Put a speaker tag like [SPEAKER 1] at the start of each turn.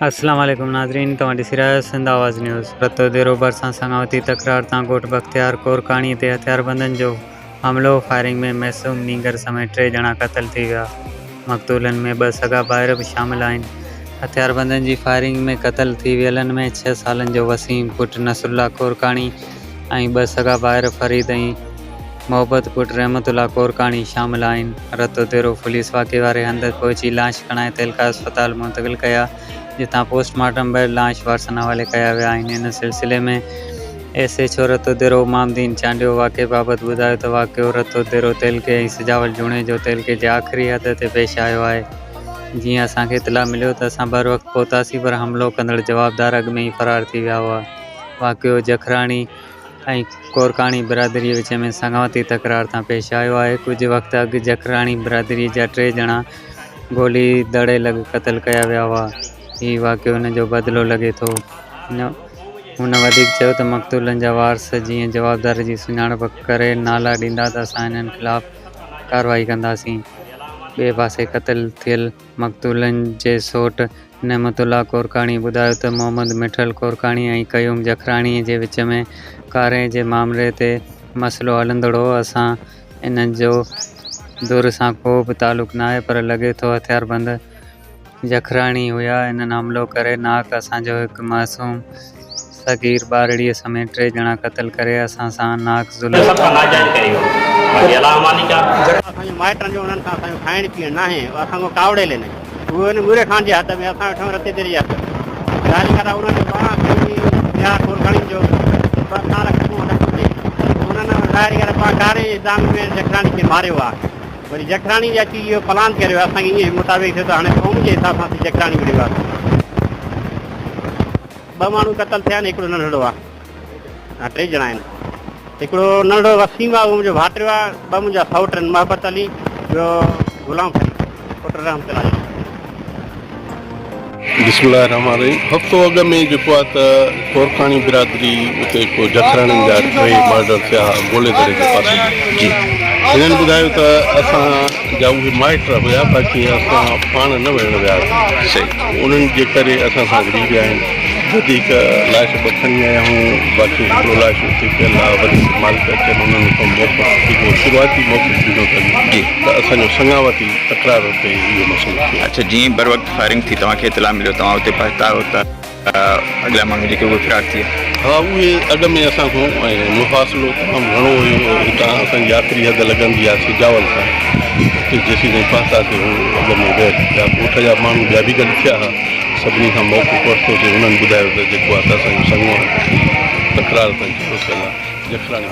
[SPEAKER 1] अस्सलाम वालेकुम नाज़रीन तवाडी सिराज सिंध आवाज़ न्यूज़ रतो देरो बरसां संगावती तकरार तांगोट बख्तियार कोरकाणी ते हथियारबंदन जो हमलो फायरिंग में मैसूम नींगर समेत 3 ॼणा क़तल थी विया। मक़तूलन में 2 सगा भाइर भी शामिल आहिनि। हथियारबंदन जी फायरिंग में क़तल थी वियलनि में 6 सालनि जो वसीम पुट नसरुल्ला कोरकाणी ऐं 2 सगा भाइर फरीद ऐं मोहब्बत पुट रहमतुल्ला कोरकाणी शामिल आहिनि। रतो देरो पुलिस वाक़े वारे हंधि पहुची लाश खणाए तेलका अस्पताल मुंतक़िल कया, जितां पोस्टमार्टम बैदि लाश वारसन हवाले कया विया आहिनि। इन सिलसिले में SHO रतो देरो मामदीन चांडियो वाक़े बाबति ॿुधायो त वाक़ियो रतो देरो तेलके ऐं सिजावल जूणे जो तेलके जे आख़िरी हद ते पेश आयो आहे। जीअं असांखे इतला मिलियो त असां बर वक़्तु पहुतासीं, पर हमलो कंदड़ जवाबदार अॻु में ई फ़रार थी विया हुआ। वाक़ियो जखराणी ऐं कोरकाणी बिरादरी विच में संगावती तकरार तां पेश आयो आहे। कुझु वक़्तु अॻु जखराणी बिरादरी जा 3 ॼणा गोली दड़े लॻ क़तल कया विया हुआ। हीउ वाक़ियो हिन जो बदिलो लॻे थो। हुन वधीक चयो त मक़तूलनि जा वारस जीअं जवाबदार जी सुञाणप करे नाला ॾींदा त असां हिननि ख़िलाफ़ कार्रवाई कंदासीं। ॿिए पासे क़तल थियल मक़तूलनि जे सोट नेमतुल्ला कोरकाणी ॿुधायो त मोहम्मद मिठल कोरकाणी ऐं क़यूम जखराणीअ जे विच में कारे जे मामले ते मसइलो हलंदड़ हो। असां इन्हनि जो दुर सां को बि तालुक़ु न आहे, पर लॻे थो हथियारबंद जखराणी हुया। इन्हनि हमलो करे नाक असांजो हिकु मासूम सगीर ॿारड़ीअ समेत 3 ॼणा क़तल करे असां सां नाक ज़ुल्म
[SPEAKER 2] माइटनि जो उन्हनि सां असांजो खाइण पीअण न आहे, असांजो कावड़े ले न उहे नूरे खान जे हथ में असां वेठो रते तेरी हथ ॻाल्हि करा उन्हनि कोरकाणी जो उन्हनि ज़ाहिर करे पाण कारे इल्ज़ाम में जखराणी खे मारियो आहे। वरी जखराणी जा अची इहो प्लान करियो आहे, असांखे ईअं मुताबिक़ थियो त हाणे क़ौम जे हिसाब सां जखराणी विढ़ियो आहे। 2 माण्हू क़तल थिया आहिनि, हिकिड़ो नंढड़ो आहे, 3 ॼणा आहिनि। हिकिड़ो नंढड़ो वसीम आहे, उहो मुंहिंजो भाइटियो आहे। 2 मुंहिंजा सौट आहिनि, मोहब्बत अली ॿियो गुलाम अली पुट रहमतुल्ला।
[SPEAKER 3] बिस्मिल्लाह रहमान रहीम। हफ़्तो अॻु में जेको आहे त कोरकाणी बिरादरी उते को जखराणियुनि जा 3 मर्डर थिया गोले दड़े जे पासे जी। हिननि ॿुधायो त असां जा उहे माइट हुया, बाक़ी असां पाण न वेहण वियासीं। सही उन्हनि जे करे असां सां विढ़ी विया आहिनि। वधीक लाश 2 खणी आया आहियूं, बाक़ी हिकिड़ो लाश उते पियल आहे। वधीक मालिक अचनि उन्हनि खां जेको शुरूआती मौक़ो ॾिनो अथनि जी, त असांजो संगावती तकरार ते इहो मसइलो थियो।
[SPEAKER 4] अच्छा, जीअं बर वक़्तु फायरिंग थी तव्हांखे इतला मिलियो, तव्हां उते पहुता आहियो त अॻिला माण्हू जेके उहे फ़रार थी विया?
[SPEAKER 3] हा, उहे अॻु में असांखां ऐं मुफ़ासिलो तमामु घणो हुयो। हितां असांजी आख़िरी हद लॻंदी आहे सिजावल सां, उते जेसीं ताईं पहुतासीं अॻु में ॿिया ॻोठ जा माण्हू ॿिया बि गॾु थिया हुआ। सभिनी खां मौक़ो वरितोसीं। हुननि ॿुधायो त जेको आहे त असांजो संगो तकरार ताईं थियल आहे जखराणी।